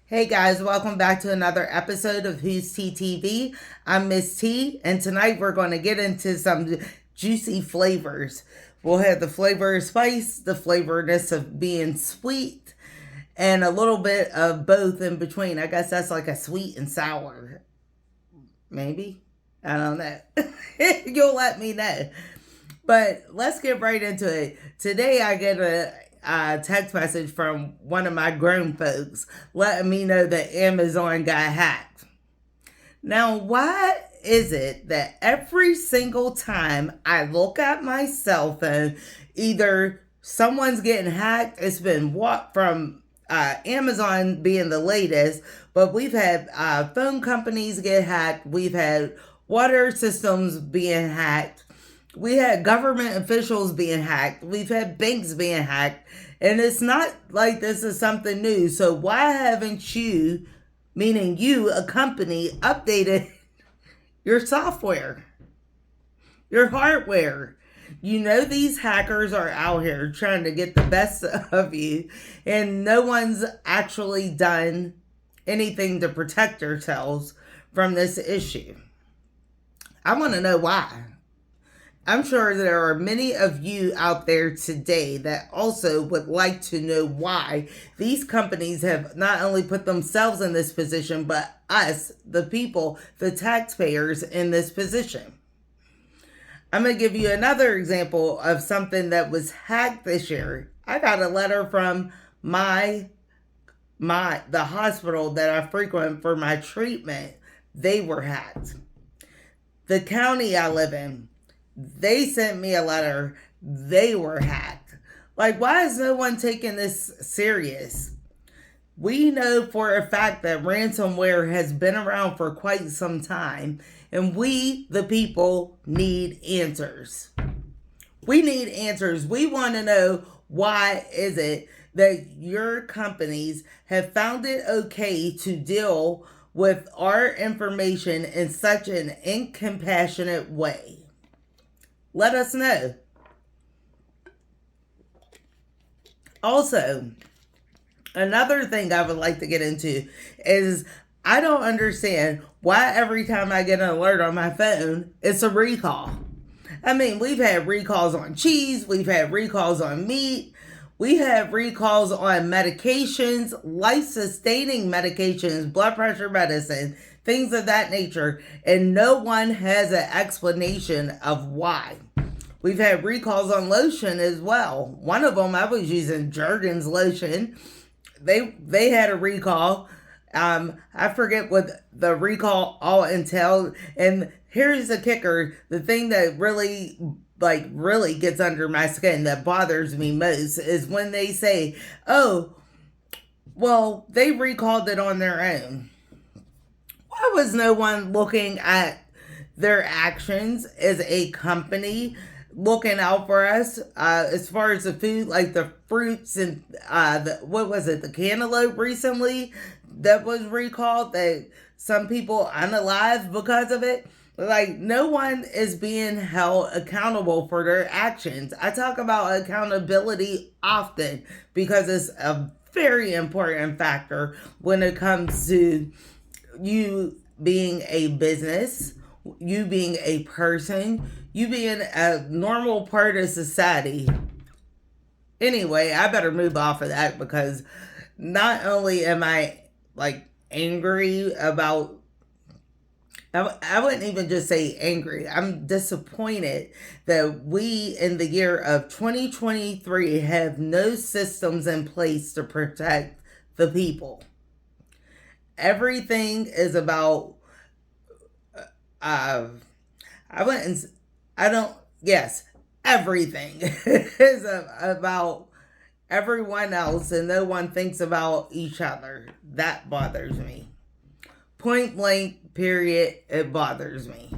Hey guys, welcome back to another episode of Who's Tea TV. I'm Miss T, and tonight we're going to get into some juicy flavors. We'll have the flavor of spice, the flavorness of being sweet, and a little bit of both in between. I guess that's like a sweet and sour. Maybe? I don't know. You'll let me know. But let's get right into it. Today I get a text message from one of my grown folks letting me know that Amazon got hacked. Now, why is it that every single time I look at my cell phone, either someone's getting hacked, it's been what from Amazon being the latest, but we've had phone companies get hacked, we've had water systems being hacked, we had government officials being hacked, we've had banks being hacked, and it's not like this is something new. So why haven't you, meaning you, a company, updated your software, your hardware? You know these hackers are out here trying to get the best of you, and no one's actually done anything to protect themselves from this issue. I want to know why. I'm sure there are many of you out there today that also would like to know why these companies have not only put themselves in this position, but us, the people, the taxpayers, in this position. I'm going to give you another example of something that was hacked this year. I got a letter from the hospital that I frequent for my treatment. They were hacked. The county I live in, they sent me a letter. They were hacked. Like, why is no one taking this serious? We know for a fact that ransomware has been around for quite some time, and we, the people, need answers. We need answers. We want to know, why is it that your companies have found it okay to deal with our information in such an incompassionate way? Let us know. Also, another thing I would like to get into is I don't understand why every time I get an alert on my phone, it's a recall. I mean, we've had recalls on cheese, we've had recalls on meat, we have recalls on medications, life-sustaining medications, blood pressure medicine, things of that nature, and no one has an explanation of why. We've had recalls on lotion as well. One of them, I was using Jergens lotion. They had a recall. I forget what the recall all entailed. And here's the kicker: the thing that really gets under my skin, that bothers me most, is when they say, "Oh, well, they recalled it on their own." Why was no one looking at their actions as a company, looking out for us as far as the food, like the fruits and what was it, the cantaloupe recently that was recalled, that some people unalive because of it? Like, no one is being held accountable for their actions. I talk about accountability often because it's a very important factor when it comes to you being a business, you being a person, you being a normal part of society. Anyway, I better move off of that, because not only am I angry about, I wouldn't even just say angry, I'm disappointed that we in the year of 2023 have no systems in place to protect the people. Everything is about I wouldn't I don't yes, everything is about everyone else, and no one thinks about each other. That bothers me. Point blank, period, it bothers me.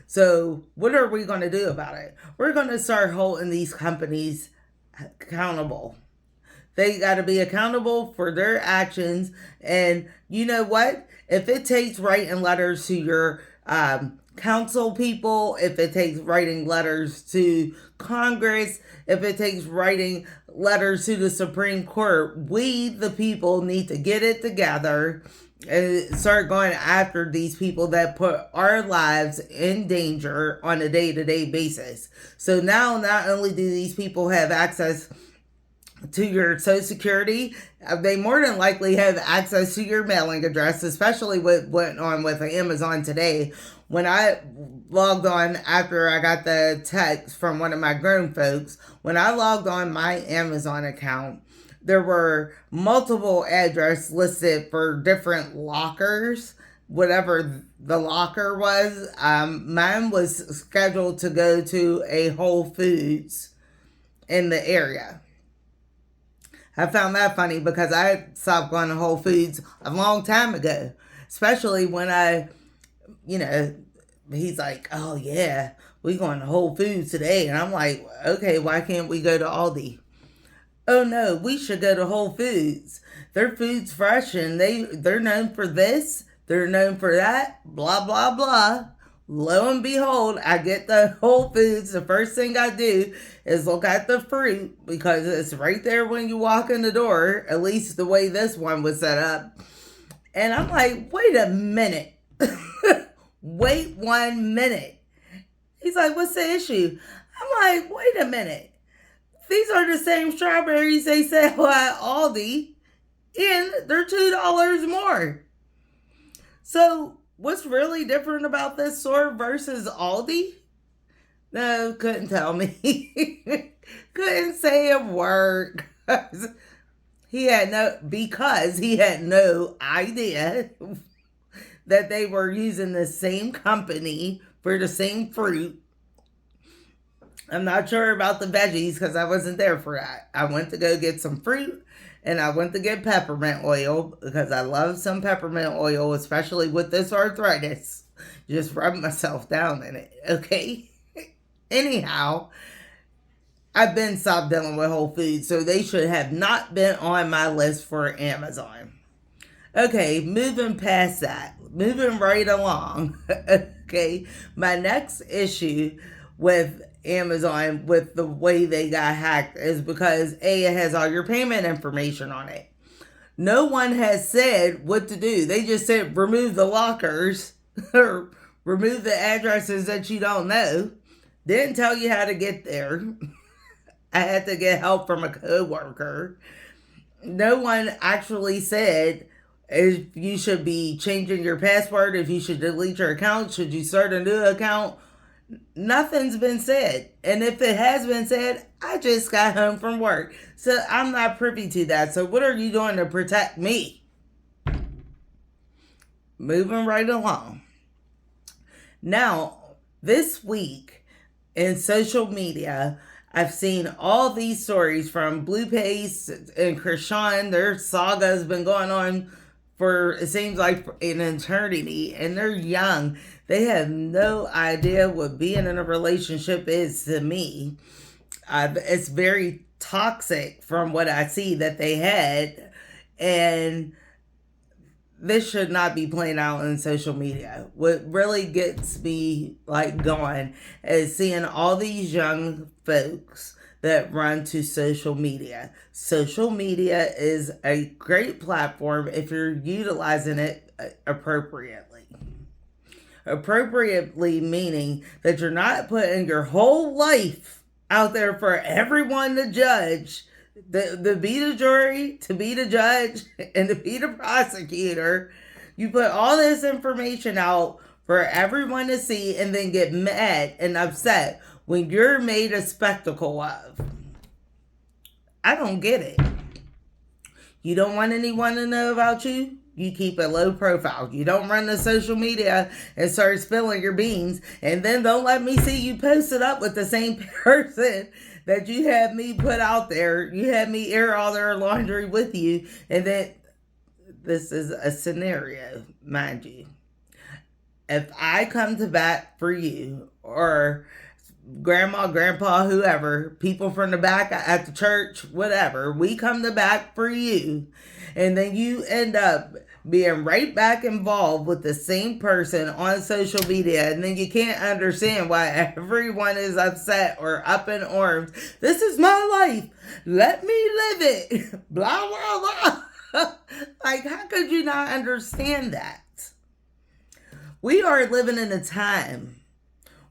So what are we going to do about it? We're going to start holding these companies accountable. They got to be accountable for their actions. And you know what? If it takes writing letters to your council people, if it takes writing letters to Congress, if it takes writing letters to the Supreme Court, we, the people, need to get it together and start going after these people that put our lives in danger on a day-to-day basis. So now, not only do these people have access to your Social Security, they more than likely have access to your mailing address, especially what went on with Amazon today. When I logged on after I got the text from one of my grown folks, when I logged on my Amazon account, there were multiple addresses listed for different lockers, whatever the locker was. Mine was scheduled to go to a Whole Foods in the area. I found that funny because I stopped going to Whole Foods a long time ago, especially when he's like, oh yeah, we going to Whole Foods today. And I'm like, okay, why can't we go to Aldi? Oh no, we should go to Whole Foods. Their food's fresh and they're known for this, they're known for that, blah, blah, blah. Lo and behold, I get the Whole Foods. The first thing I do is look at the fruit because it's right there when you walk in the door, at least the way this one was set up. And I'm like, wait a minute. Wait 1 minute. He's like, what's the issue? I'm like, wait a minute. These are the same strawberries they sell at Aldi, and they're $2 more. So, what's really different about this store versus Aldi? No, couldn't tell me. Couldn't say a word. Because he had no idea that they were using the same company for the same fruit. I'm not sure about the veggies because I wasn't there for that. I went to go get some fruit and I went to get peppermint oil because I love some peppermint oil, especially with this arthritis. Just rub myself down in it, okay? Anyhow, I've been stopped dealing with Whole Foods, so they should have not been on my list for Amazon. Okay, moving past that, moving right along. Okay, my next issue with Amazon with the way they got hacked is because it has all your payment information on it. No one has said what to do. They just said remove the lockers or remove the addresses that you don't know. Didn't tell you how to get there. I had to get help from a coworker. No one actually said if you should be changing your password, if you should delete your account, should you start a new account. Nothing's been said. And if it has been said, I just got home from work. So I'm not privy to that. So what are you doing to protect me? Moving right along. Now, this week in social media, I've seen all these stories from Blue Pace and Krishan. Their saga has been going on for, it seems like, an eternity. And they're young. They have no idea what being in a relationship is to me. It's very toxic from what I see that they had. And this should not be playing out in social media. What really gets me going is seeing all these young folks that run to social media. Social media is a great platform if you're utilizing it appropriately. Appropriately meaning that you're not putting your whole life out there for everyone to judge, to be the jury, to be the judge, and to be the prosecutor. You put all this information out for everyone to see and then get mad and upset when you're made a spectacle of. I don't get it. You don't want anyone to know about you? You keep a low profile. You don't run the social media and start spilling your beans. And then don't let me see you post it up with the same person that you had me put out there. You had me air all their laundry with you. And then this is a scenario, mind you. If I come to bat for you, or grandma, grandpa, whoever, people from the back at the church, whatever, we come to bat for you, and then you end up being right back involved with the same person on social media, and then you can't understand why everyone is upset or up in arms. This is my life. Let me live it. Blah, blah, blah. Like, how could you not understand that? We are living in a time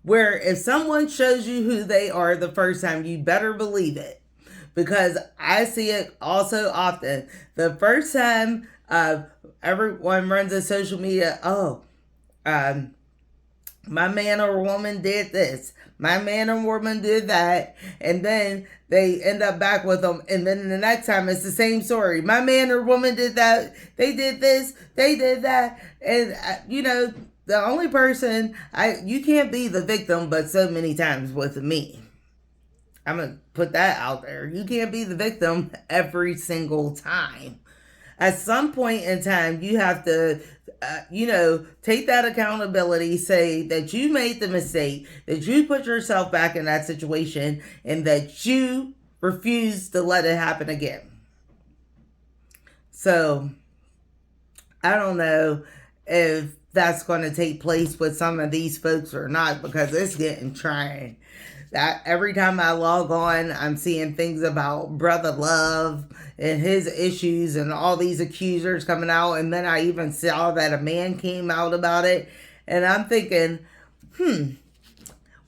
where if someone shows you who they are the first time, you better believe it. Because I see it also often. The first time everyone runs a social media, my man or woman did this, my man or woman did that, and then they end up back with them, and then the next time it's the same story. My man or woman did that, they did this, they did that, and the only person you can't be the victim, but so many times with me. I'm gonna put that out there. You can't be the victim every single time. At some point in time, you have to, take that accountability, say that you made the mistake, that you put yourself back in that situation, and that you refuse to let it happen again. So, I don't know if that's going to take place with some of these folks or not, because it's getting trying. That every time I log on, I'm seeing things about Brother Love and his issues and all these accusers coming out. And then I even saw that a man came out about it. And I'm thinking,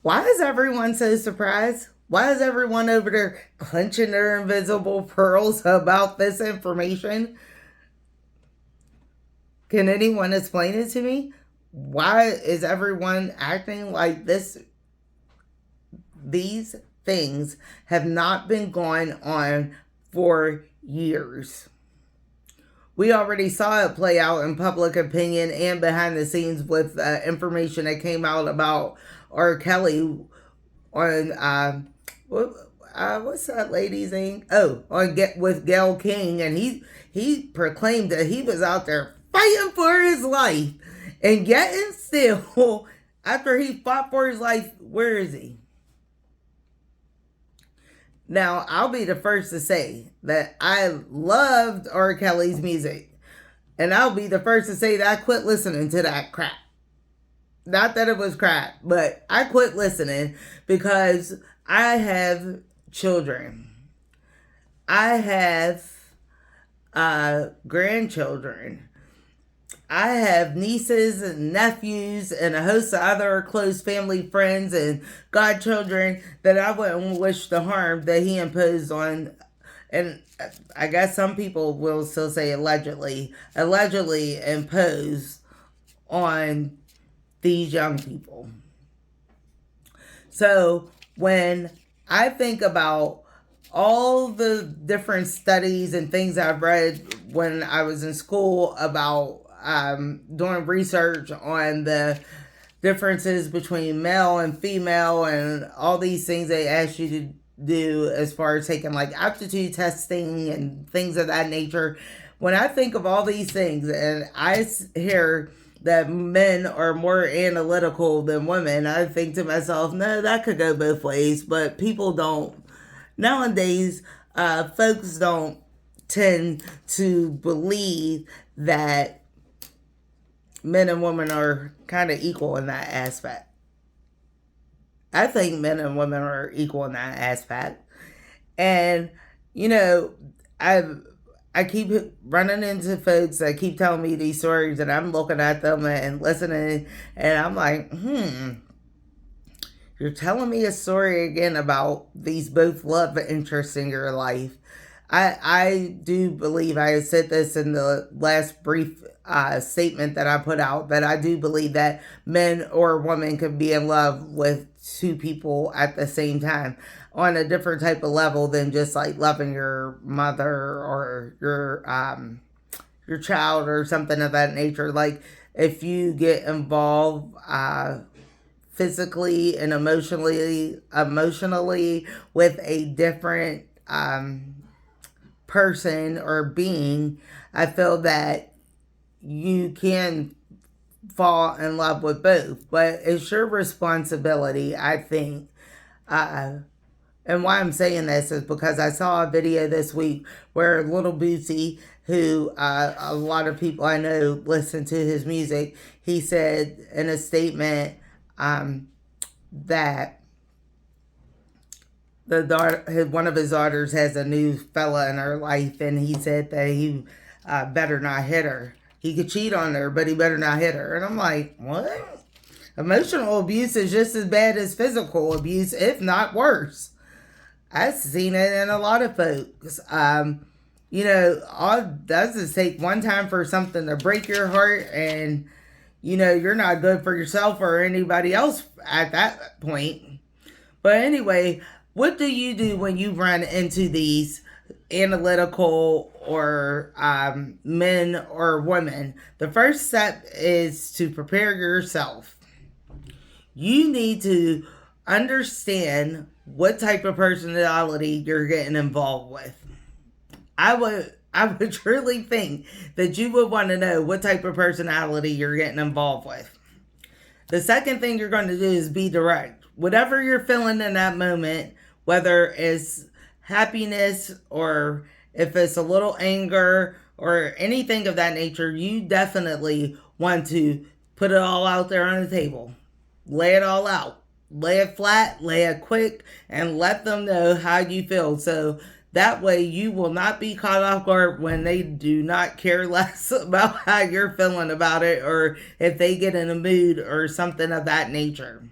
why is everyone so surprised? Why is everyone over there clenching their invisible pearls about this information? Can anyone explain it to me? Why is everyone acting like this? These things have not been going on for years. We already saw it play out in public opinion and behind the scenes with information that came out about R. Kelly on what's that lady's name? With Gayle King, and he proclaimed that he was out there fighting for his life, and yet and still, after he fought for his life, where is he? Now, I'll be the first to say that I loved R. Kelly's music. And I'll be the first to say that I quit listening to that crap. Not that it was crap, but I quit listening because I have children. I have grandchildren. I have nieces and nephews and a host of other close family friends and godchildren that I wouldn't wish the harm that he imposed on. And I guess some people will still say allegedly imposed on these young people. So when I think about all the different studies and things I've read when I was in school about doing research on the differences between male and female and all these things they ask you to do as far as taking like aptitude testing and things of that nature. When I think of all these things and I hear that men are more analytical than women, I think to myself, no, that could go both ways. But people don't. Nowadays, folks don't tend to believe that men and women are kind of equal in that aspect. I think men and women are equal in that aspect. And, I keep running into folks that keep telling me these stories, and I'm looking at them and listening, and I'm like, you're telling me a story again about these both love interests in your life. I do believe, I said this in the last brief statement that I put out, that I do believe that men or women can be in love with two people at the same time on a different type of level than just like loving your mother or your child or something of that nature. Like if you get involved physically and emotionally with a different person or being, I feel that you can fall in love with both. But it's your responsibility, I think, And why I'm saying this is because I saw a video this week where Little Bootsy, who a lot of people I know listen to his music, he said in a statement that the daughter, one of his daughters, has a new fella in her life, and he said that he better not hit her. He could cheat on her, but he better not hit her. And I'm like, what? Emotional abuse is just as bad as physical abuse, if not worse. I've seen it in a lot of folks. All it does is take one time for something to break your heart, and you're not good for yourself or anybody else at that point. But anyway, what do you do when you run into these analytical or men or women? The first step is to prepare yourself. You need to understand what type of personality you're getting involved with. I would truly think that you would want to know what type of personality you're getting involved with. The second thing you're going to do is be direct. Whatever you're feeling in that moment, whether it's happiness or if it's a little anger or anything of that nature, you definitely want to put it all out there on the table. Lay it all out. Lay it flat, lay it quick, and let them know how you feel. So that way you will not be caught off guard when they do not care less about how you're feeling about it, or if they get in a mood or something of that nature.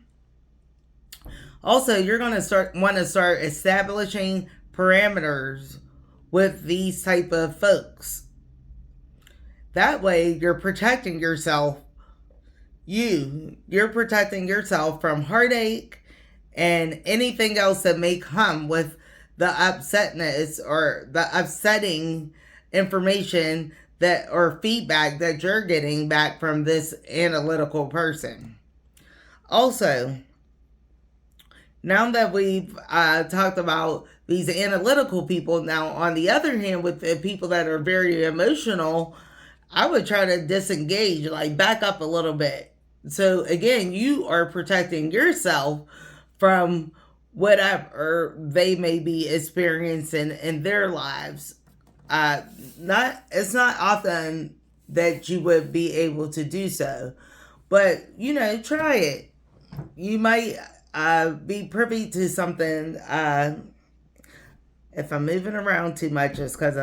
Also, you're going to want to start establishing parameters with these type of folks. That way you're protecting yourself. You're protecting yourself from heartache and anything else that may come with the upsetness or the upsetting information that or feedback that you're getting back from this analytical person. Also, now that we've talked about these analytical people, now on the other hand, with the people that are very emotional, I would try to disengage, like back up a little bit. So again, you are protecting yourself from whatever they may be experiencing in their lives. It's not often that you would be able to do so, but try it. You might be privy to something. If I'm moving around too much, it's because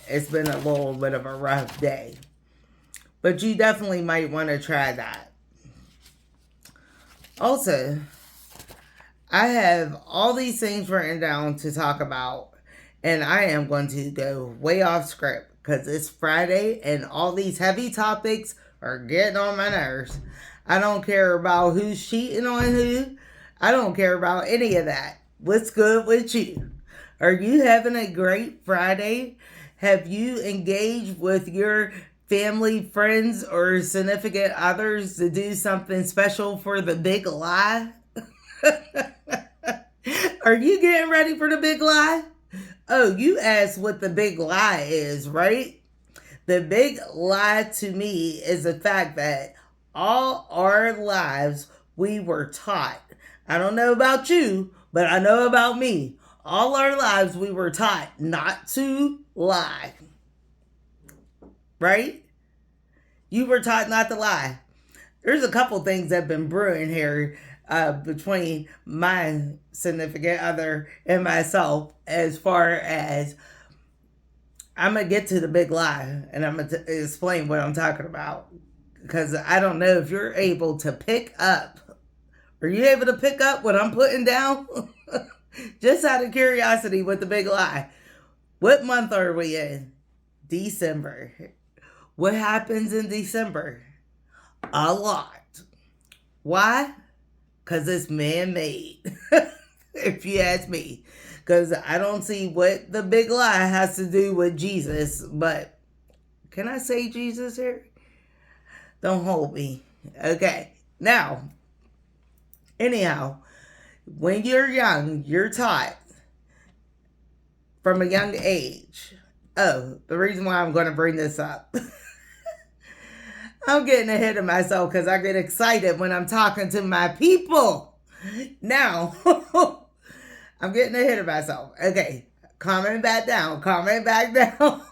it's been a little bit of a rough day. But you definitely might want to try that. Also, I have all these things written down to talk about, and I am going to go way off script because it's Friday and all these heavy topics are getting on my nerves. I don't care about who's cheating on who. I don't care about any of that. What's good with you? Are you having a great Friday? Have you engaged with your family, friends, or significant others to do something special for the big lie? Are you getting ready for the big lie? Oh, you asked what the big lie is, right? The big lie to me is the fact that all our lives we were taught. I don't know about you, but I know about me. All our lives we were taught not to lie. Right? You were taught not to lie. There's a couple things that have been brewing here between my significant other and myself, as far as I'm going to get to the big lie and I'm going to explain what I'm talking about. Because I don't know if you're able to pick up. Are you able to pick up what I'm putting down? Just out of curiosity with the big lie. What month are we in? December. What happens in December? A lot. Why? Because it's man-made. If you ask me. Because I don't see what the big lie has to do with Jesus. But can I say Jesus here? Don't hold me. Okay. Now, anyhow, when you're young, you're taught from a young age. Oh, the reason why I'm going to bring this up. I'm getting ahead of myself because I get excited when I'm talking to my people. Now, I'm getting ahead of myself. Okay, calming back down, calming back down.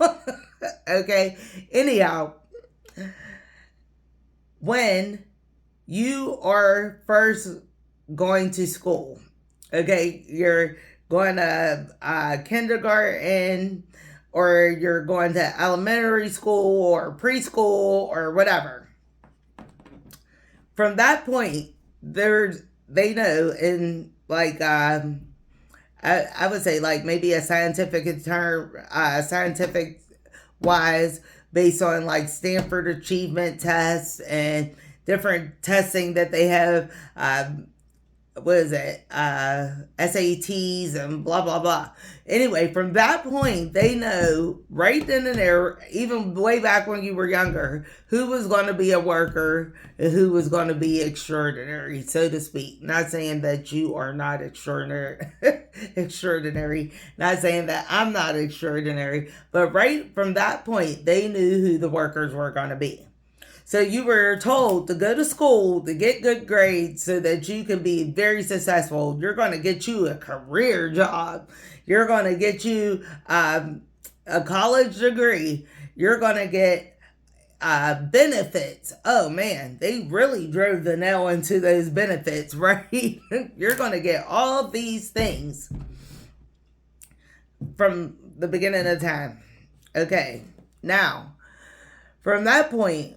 Okay, anyhow, when you are first going to school, okay, you're going to kindergarten, or you're going to elementary school or preschool or whatever. From that point, they know in like I would say like maybe a scientific term, scientific wise, based on like Stanford achievement tests and different testing that they have. What is it? SATs and blah blah blah. Anyway, from that point, they know right then and there, even way back when you were younger, who was going to be a worker and who was going to be extraordinary, so to speak. Not saying that you are not extraordinary, extraordinary. Not saying that I'm not extraordinary, but right from that point, they knew who the workers were going to be. So you were told to go to school to get good grades so that you can be very successful. You're going to get you a career job. You're going to get you a college degree. You're going to get benefits. Oh man, they really drove the nail into those benefits, right? You're going to get all these things from the beginning of time. Okay, now from that point,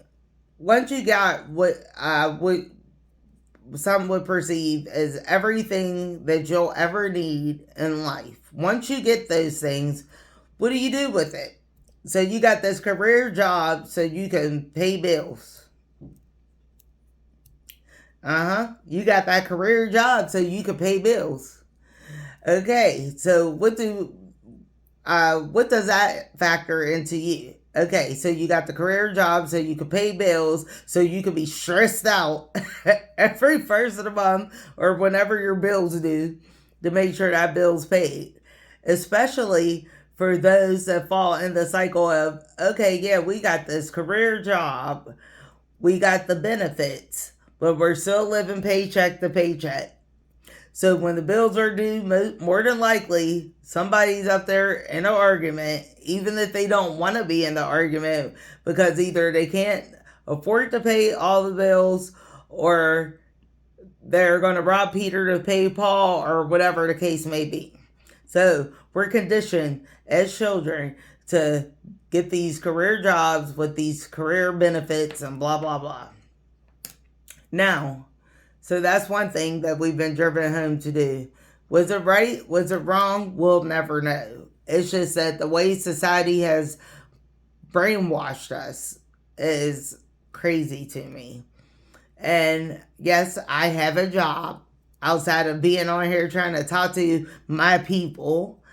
once you got what some would perceive as everything that you'll ever need in life, once you get those things, what do you do with it? So you got this career job so you can pay bills. You got that career job so you can pay bills. Okay, so what does that factor into you? Okay, so you got the career job so you can pay bills, so you can be stressed out every first of the month or whenever your bills due to make sure that bill's paid. Especially for those that fall in the cycle of, okay, yeah, we got this career job, we got the benefits, but we're still living paycheck to paycheck. So when the bills are due, more than likely, somebody's up there in an argument, even if they don't want to be in the argument, because either they can't afford to pay all the bills, or they're going to rob Peter to pay Paul, or whatever the case may be. So we're conditioned as children to get these career jobs with these career benefits and blah, blah, blah. Now, so that's one thing that we've been driven home to do. Was it right? Was it wrong? We'll never know. It's just that the way society has brainwashed us is crazy to me. And yes, I have a job outside of being on here trying to talk to my people.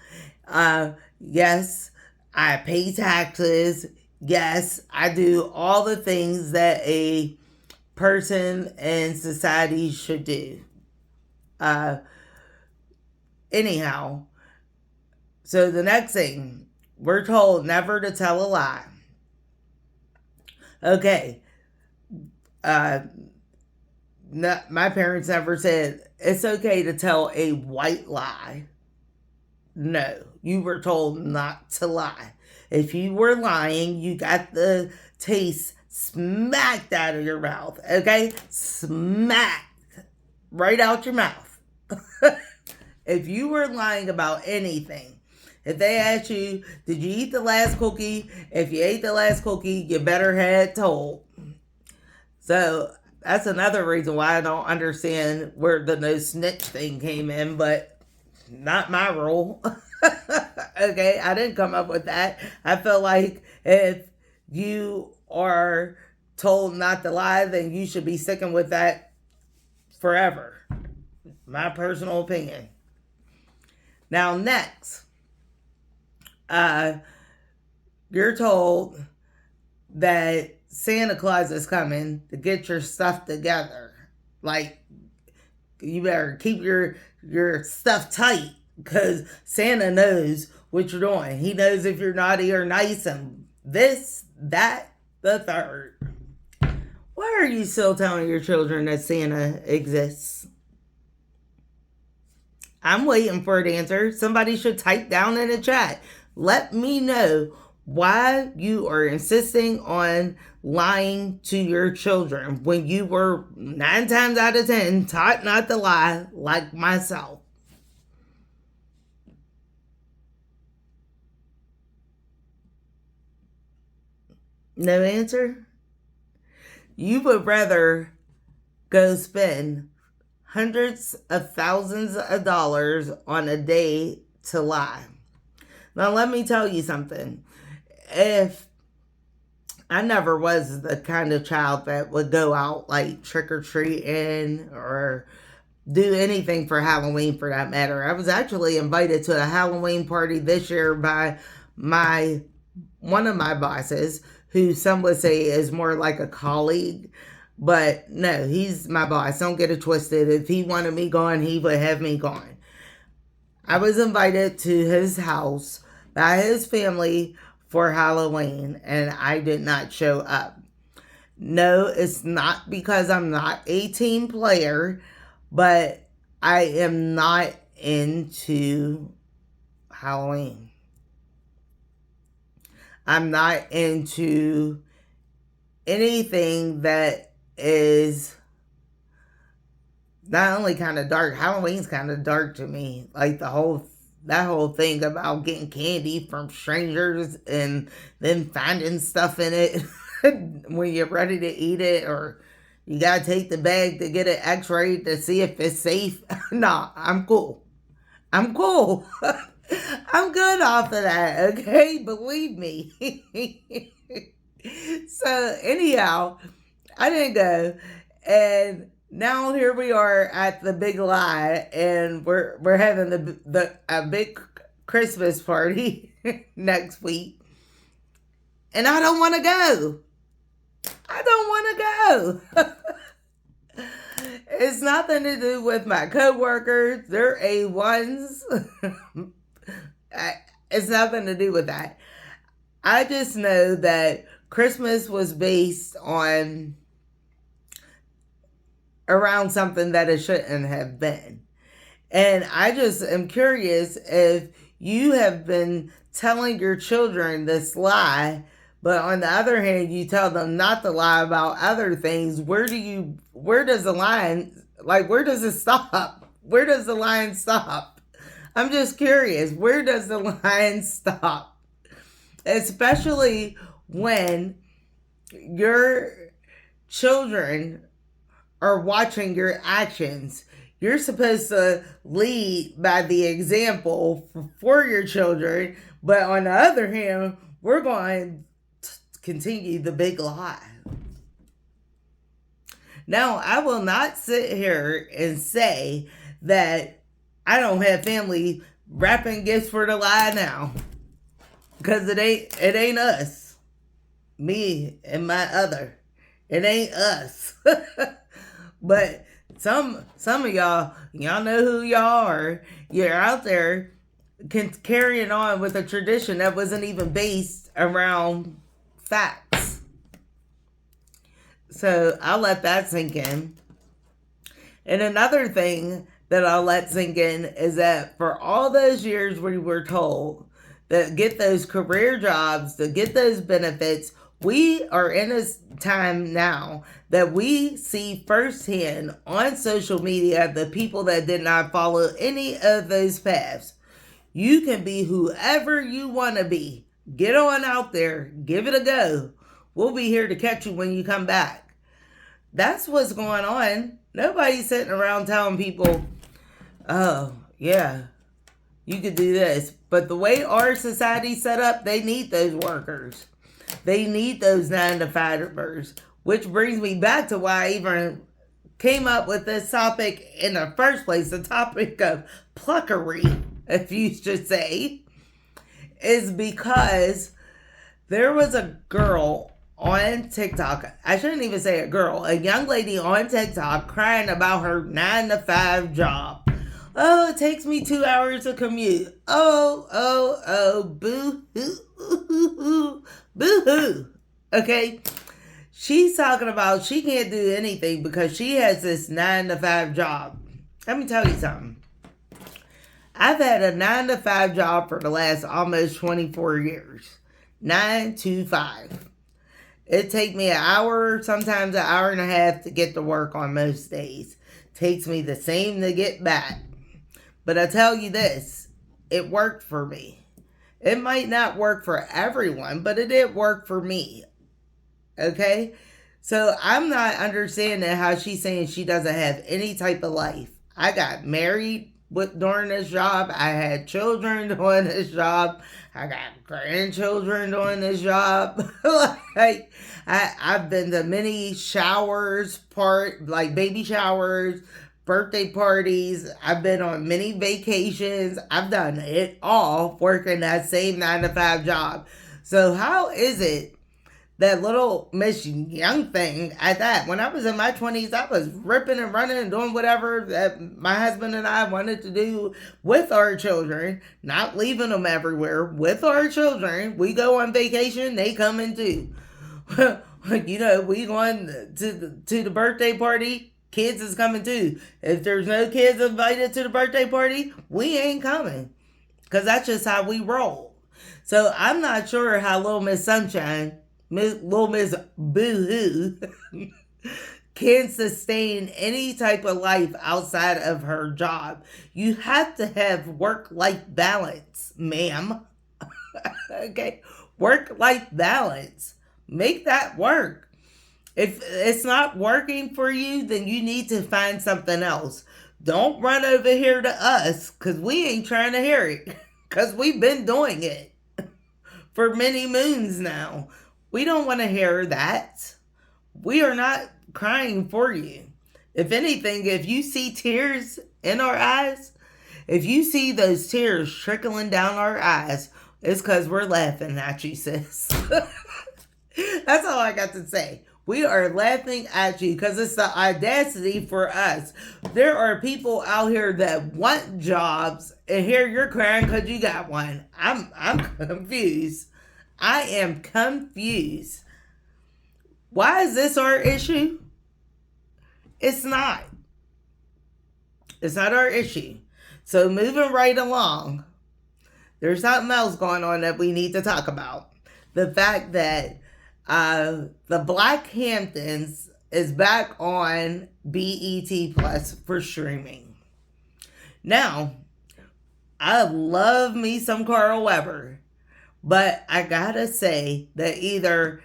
Yes, I pay taxes. Yes, I do all the things that a person in society should do. Anyhow, so the next thing, we're told never to tell a lie. Okay, no, my parents never said it's okay to tell a white lie. No, you were told not to lie. If you were lying, you got the taste smacked out of your mouth. Okay? Smacked right out your mouth. If you were lying about anything, if they asked you, did you eat the last cookie? If you ate the last cookie, you better have it told. So that's another reason why I don't understand where the no snitch thing came in, but not my rule. Okay, I didn't come up with that. I feel like if you are told not to lie, then you should be sticking with that forever. My personal opinion. Now, next, you're told that Santa Claus is coming to get your stuff together. Like, you better keep your stuff tight, because Santa knows what you're doing. He knows if you're naughty or nice and this, that, the third. Why are you still telling your children that Santa exists? I'm waiting for an answer. Somebody should type down in the chat. Let me know why you are insisting on lying to your children when you were 9 times out of 10 taught not to lie, like myself. No answer? You would rather go spend hundreds of thousands of dollars on a day to lie. Now, let me tell you something. If I never was the kind of child that would go out like trick or treating or do anything for Halloween for that matter. I was actually invited to a Halloween party this year by my one of my bosses, who some would say is more like a colleague. But no, he's my boss. Don't get it twisted. If he wanted me gone, he would have me gone. I was invited to his house by his family for Halloween, and I did not show up. No, it's not because I'm not a team player, but I am not into Halloween. I'm not into anything that is not only kind of dark. Halloween's kind of dark to me. Like that whole thing about getting candy from strangers and then finding stuff in it when you're ready to eat it, or you gotta take the bag to get it x-rayed to see if it's safe. Nah, I'm cool. I'm cool. I'm good off of that, okay? Believe me. So anyhow, I didn't go, and now here we are at the big lie, and we're having a big Christmas party next week, and I don't want to go. I don't want to go. It's nothing to do with my coworkers. They're A1s. It's nothing to do with that. I just know that Christmas was based on around something that it shouldn't have been. And I just am curious if you have been telling your children this lie, but on the other hand, you tell them not to lie about other things. Where does the line, like, where does it stop? Where does the line stop? I'm just curious. Where does the line stop? Especially when your children are watching your actions. You're supposed to lead by the example for your children, but on the other hand, we're going to continue the big lie. Now, I will not sit here and say that I don't have family wrapping gifts for the lie now, because it ain't us, me and my other. It ain't us. But some of y'all know who y'all are. You're out there carrying on with a tradition that wasn't even based around facts. So I'll let that sink in. And another thing that I'll let sink in is that for all those years we were told that get those career jobs, to get those benefits, we are in a time now that we see firsthand on social media the people that did not follow any of those paths. You can be whoever you want to be. Get on out there. Give it a go. We'll be here to catch you when you come back. That's what's going on. Nobody's sitting around telling people, oh, yeah, you could do this. But the way our society's set up, they need those workers. They need those 9-to-5ers, which brings me back to why I even came up with this topic in the first place. The topic of pluckery, if you should say, is because there was a girl on TikTok. I shouldn't even say a girl, a young lady on TikTok crying about her 9-to-5 job. Oh, it takes me 2 hours to commute. Oh, boo-hoo. Boo-hoo. Okay? She's talking about she can't do anything because she has this 9-to-5 job. Let me tell you something. I've had a 9 to 5 job for the last almost 24 years. 9 to 5. It takes me an hour, sometimes an hour and a half to get to work on most days. Takes me the same to get back. But I tell you this, it worked for me. It might not work for everyone, but it did work for me. Okay? So I'm not understanding how she's saying she doesn't have any type of life. I got married during this job. I had children doing this job. I got grandchildren doing this job. Like I've been to many showers, like baby showers, birthday parties. I've been on many vacations. I've done it all working that same 9 to 5 job. So how is it that little Miss Young thing at that? When I was in my 20s, I was ripping and running and doing whatever that my husband and I wanted to do with our children, not leaving them everywhere with our children. We go on vacation, they come in too. We going to the birthday party, kids is coming too. If there's no kids invited to the birthday party, we ain't coming. Because that's just how we roll. So I'm not sure how Little Miss Sunshine, Little Miss Boo Hoo, can sustain any type of life outside of her job. You have to have work-life balance, ma'am. Okay? Work-life balance. Make that work. If it's not working for you, then you need to find something else. Don't run over here to us, because we ain't trying to hear it. Because we've been doing it for many moons now. We don't want to hear that. We are not crying for you. If anything, if you see tears in our eyes, if you see those tears trickling down our eyes, it's because we're laughing at you, sis. That's all I got to say. We are laughing at you because it's the audacity for us. There are people out here that want jobs, and here you're crying because you got one. I'm confused. I am confused. Why is this our issue? It's not. It's not our issue. So moving right along, there's something else going on that we need to talk about. The fact that the Black Hamptons is back on BET Plus for streaming. Now, I love me some Carl Weber, but I gotta say that either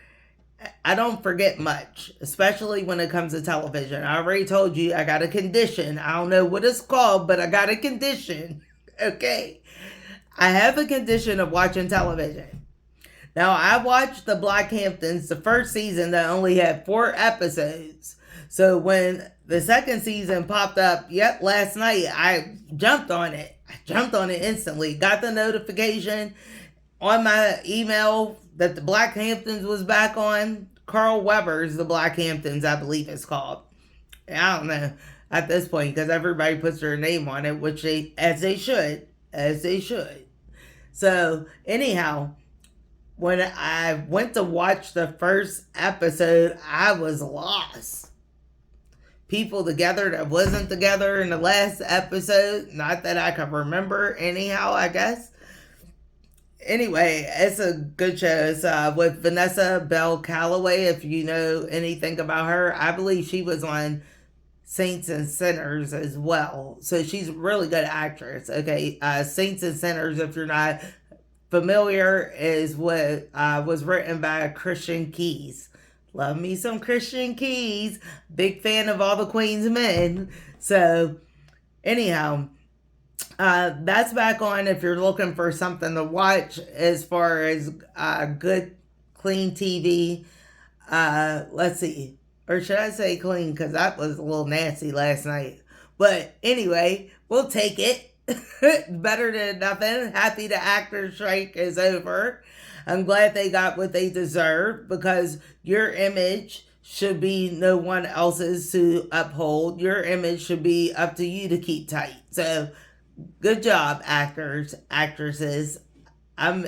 I don't forget much, especially when it comes to television. I already told you I got a condition. I don't know what it's called, but I got a condition. Okay? I have a condition of watching television. Now, I watched the Black Hamptons, the first season that only had 4 episodes. So when the second season popped up last night, I jumped on it. I jumped on it instantly. Got the notification on my email that the Black Hamptons was back on. Carl Weber's The Black Hamptons, I believe it's called. I don't know at this point because everybody puts their name on it, which as they should. So anyhow, when I went to watch the first episode, I was lost. People together that wasn't together in the last episode. Not that I can remember anyhow, I guess. Anyway, it's a good show. It's with Vanessa Bell Calloway, if you know anything about her. I believe she was on Saints and Sinners as well. So she's a really good actress. Okay, Saints and Sinners, if you're not familiar, is what was written by Christian Keys. Love me some Christian Keys. Big fan of All the Queen's Men. So, anyhow, that's back on if you're looking for something to watch as far as good, clean TV. Let's see. Or should I say clean? Because that was a little nasty last night. But anyway, we'll take it. Better than nothing. Happy the actors' strike is over. I'm glad they got what they deserve, because your image should be no one else's to uphold. Your image should be up to you to keep tight. So good job, actors, actresses. I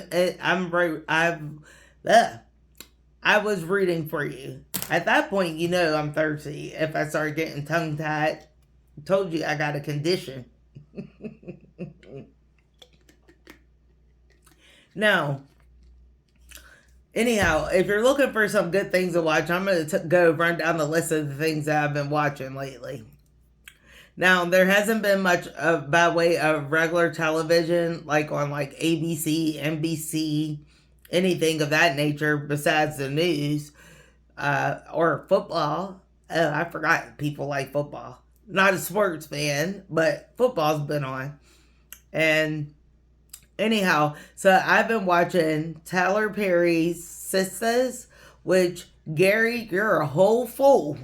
was rooting for you. At that point, I'm thirsty. If I start getting tongue-tied, told you I got a condition. Now, anyhow, if you're looking for some good things to watch, I'm going to go run down the list of the things that I've been watching lately. Now, there hasn't been much by way of regular television, like on like ABC, NBC, anything of that nature besides the news or football. Oh, I forgot people like football. Not a sports fan, but football's been on. And anyhow, so I've been watching Tyler Perry's Sisters, which, Gary, you're a whole fool.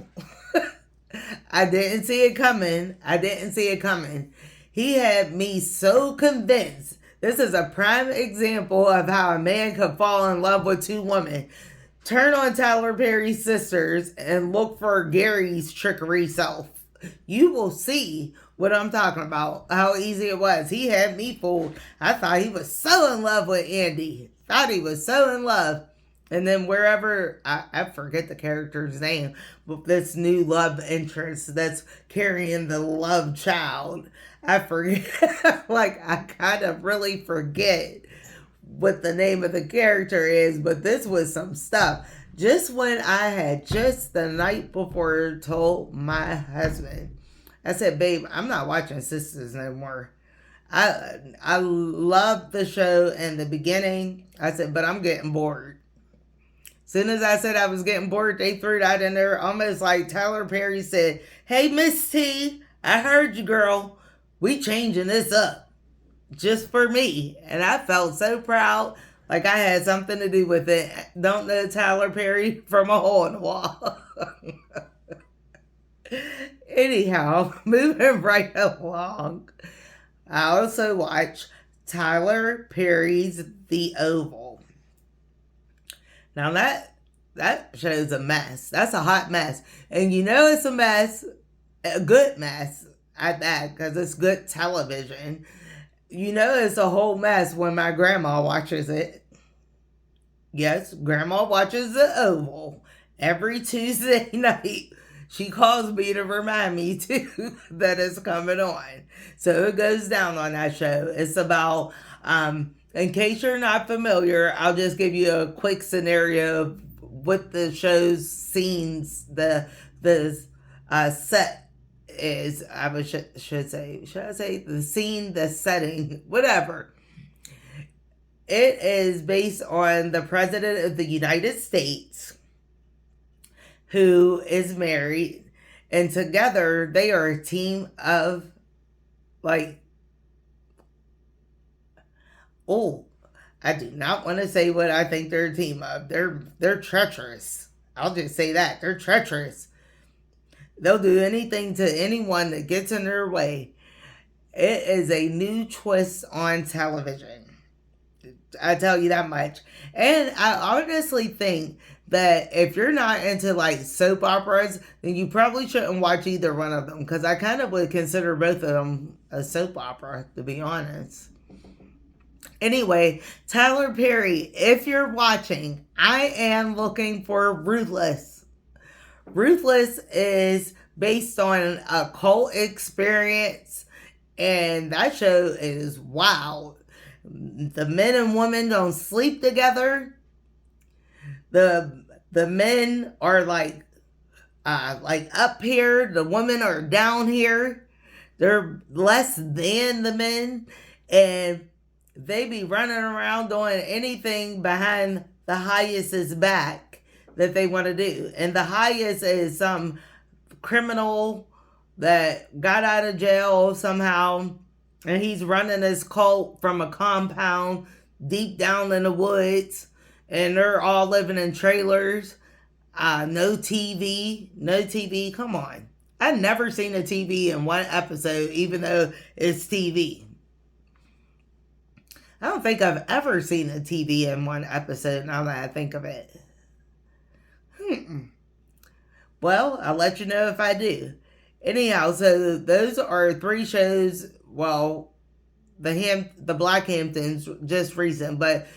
I didn't see it coming. I didn't see it coming. He had me so convinced. This is a prime example of how a man could fall in love with two women. Turn on Tyler Perry's Sisters and look for Gary's trickery self. You will see what I'm talking about, how easy it was. He had me fooled. I thought he was so in love with Andy. Thought he was so in love. And then wherever, I forget the character's name, but this new love interest that's carrying the love child. I forget, like, I kind of really forget what the name of the character is, but this was some stuff. Just when I had just the night before told my husband, I said, babe, I'm not watching Sisters no more. I loved the show in the beginning. I said, but I'm getting bored. Soon as I said I was getting bored, they threw that in there almost like Tyler Perry said, hey, Miss T, I heard you, girl. We changing this up just for me. And I felt so proud, like I had something to do with it. Don't know Tyler Perry from a hole in the wall. Anyhow, moving right along. I also watch Tyler Perry's The Oval. Now that show's a mess. That's a hot mess. And you know it's a mess, a good mess at that, because it's good television. You know it's a whole mess when my grandma watches it. Yes, grandma watches The Oval every Tuesday night. She calls me to remind me too that it's coming on. So it goes down on that show. It's about in case you're not familiar, I'll just give you a quick scenario of what the show's scenes, the set is. Should I say the scene, the setting, whatever. It is based on the President of the United States, who is married, and together they are a team of, like, oh, I do not want to say what I think they're a team of. They're treacherous. I'll just say that. They're treacherous. They'll do anything to anyone that gets in their way. It is a new twist on television. I tell you that much. And I honestly think that if you're not into like soap operas, then you probably shouldn't watch either one of them, because I kind of would consider both of them a soap opera, to be honest. Anyway, Tyler Perry, if you're watching, I am looking for Ruthless. Ruthless is based on a cult experience, and that show is wild. The men and women don't sleep together. The men are like up here. The women are down here. They're less than the men, and they be running around doing anything behind the highest's back that they want to do. And the highest is some criminal that got out of jail somehow, and he's running his cult from a compound deep down in the woods, and they're all living in trailers. No TV. Come on. I've never seen a TV in one episode, even though it's TV. I don't think I've ever seen a TV in one episode, now that I think of it. Well, I'll let you know if I do. Anyhow, so those are 3 shows. Well, the Blackhamptons just recent, but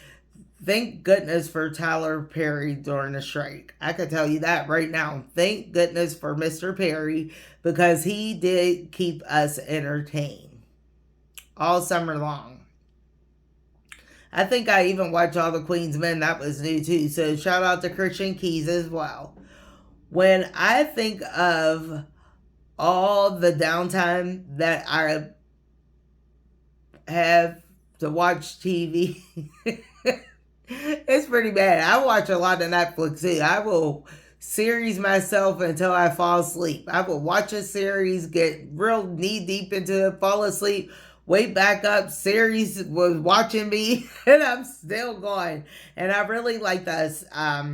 thank goodness for Tyler Perry during the strike. I can tell you that right now. Thank goodness for Mr. Perry, because he did keep us entertained all summer long. I think I even watched all the Queen's Men. That was new too. So shout out to Christian Keys as well. When I think of all the downtime that I have to watch TV, it's pretty bad. I watch a lot of Netflix too. I will series myself until I fall asleep. I will watch a series, get real knee deep into it, fall asleep, wake back up, series was watching me, and I'm still going. And I really like this. I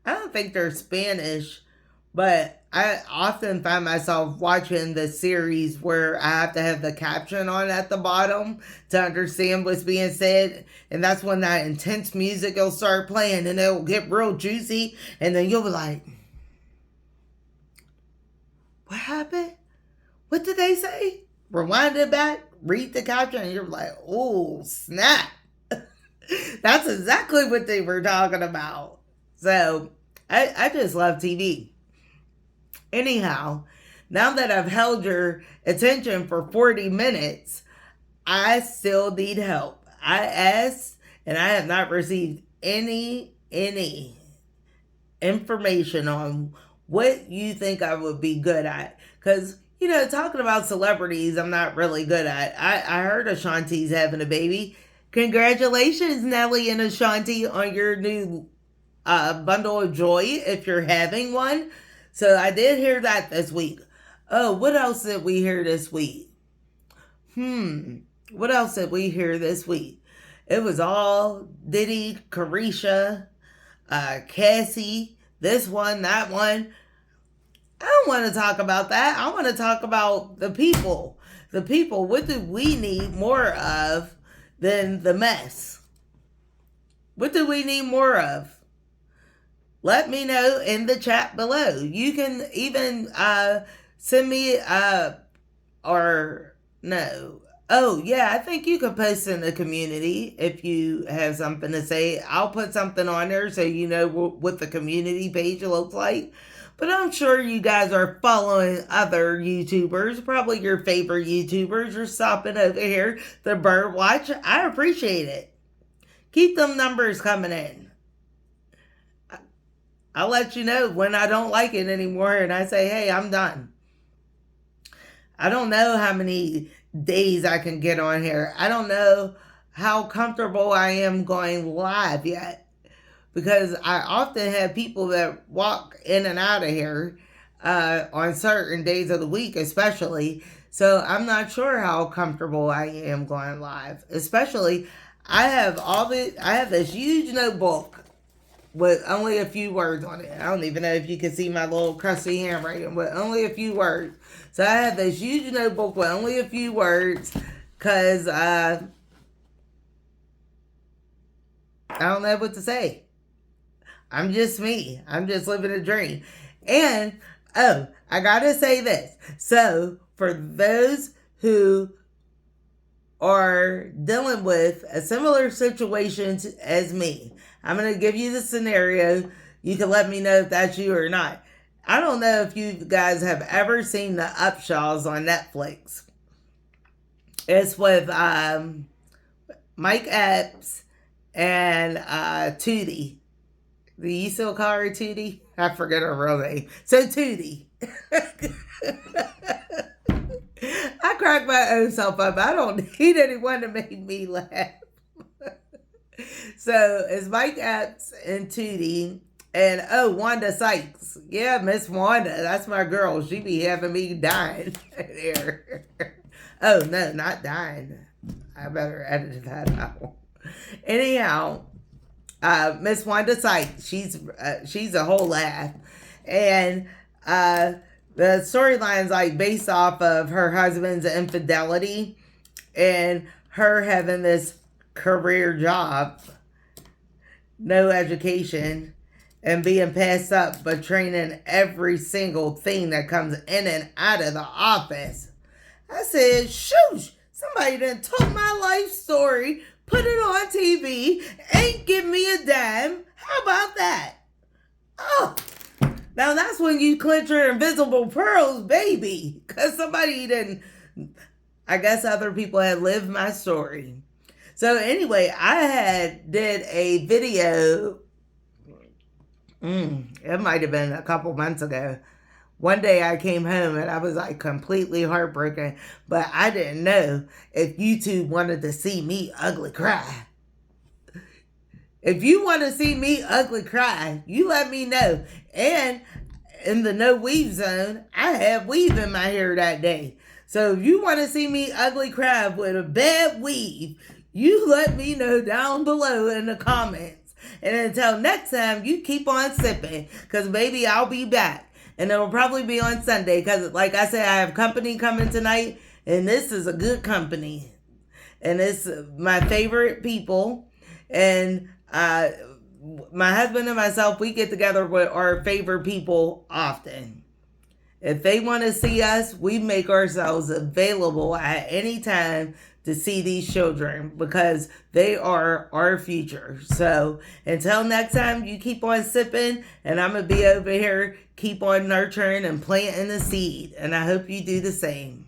don't think they're Spanish, but I often find myself watching the series where I have to have the caption on at the bottom to understand what's being said. And that's when that intense music will start playing and it'll get real juicy. And then you'll be like, what happened? What did they say? Rewind it back, read the caption, and you're like, oh, snap. That's exactly what they were talking about. So I just love TV. Anyhow, now that I've held your attention for 40 minutes, I still need help. I asked and I have not received any information on what you think I would be good at. Because, talking about celebrities, I'm not really good at. I heard Ashanti's having a baby. Congratulations, Nelly and Ashanti, on your new bundle of joy, if you're having one. So I did hear that this week. Oh, what else did we hear this week? What else did we hear this week? It was all Diddy, Carisha, Cassie, this one, that one. I don't want to talk about that. I want to talk about the people. The people, what do we need more of than the mess? What do we need more of? Let me know in the chat below. You can even send me or no. Oh, yeah, I think you can post in the community if you have something to say. I'll put something on there so you know what the community page looks like. But I'm sure you guys are following other YouTubers, probably your favorite YouTubers. You're stopping over here, the Bird Watch. I appreciate it. Keep them numbers coming in. I'll let you know when I don't like it anymore and I say, hey, I'm done. I don't know how many days I can get on here. I don't know how comfortable I am going live yet. Because I often have people that walk in and out of here on certain days of the week especially. So I'm not sure how comfortable I am going live. Especially, I have this huge notebook with only a few words on it. I don't even know if you can see my little crusty handwriting, but only a few words. So I have this huge notebook with only a few words because I don't know what to say. I'm just me. I'm just living a dream. And, I gotta say this. So, for those who are dealing with a similar situation as me, I'm going to give you the scenario. You can let me know if that's you or not. I don't know if you guys have ever seen The Upshaws on Netflix. It's with Mike Epps and Tootie. Do you still call her Tootie? I forget her real name. So Tootie. I crack my own self up. I don't need anyone to make me laugh. So it's Mike Epps and Tootie. And Wanda Sykes. Yeah, Miss Wanda. That's my girl. She be having me dying there. Oh, no, not dying. I better edit that out. Anyhow, Miss Wanda Sykes, she's a whole laugh. And the storyline's like based off of her husband's infidelity and her having this career job, no education, and being passed up, but training every single thing that comes in and out of the office. I said, shoosh, somebody done told my life story, put it on TV, ain't give me a dime. How about that? Oh, now that's when you clench your invisible pearls, baby. Because somebody didn't, I guess other people had lived my story. So anyway, I had did a video. It might have been a couple months ago. One day I came home and I was like completely heartbroken, but I didn't know if YouTube wanted to see me ugly cry. If you want to see me ugly cry, you let me know. And in the no weave zone, I had weave in my hair that day. So if you want to see me ugly cry with a bad weave, you let me know down below in the comments. And until next time, you keep on sipping, because maybe I'll be back. And it'll probably be on Sunday, because like I said, I have company coming tonight, and this is a good company. And it's my favorite people. And my husband and myself, we get together with our favorite people often. If they want to see us, we make ourselves available at any time to see these children, because they are our future. So until next time, you keep on sipping, and I'm going to be over here, keep on nurturing and planting the seed. And I hope you do the same.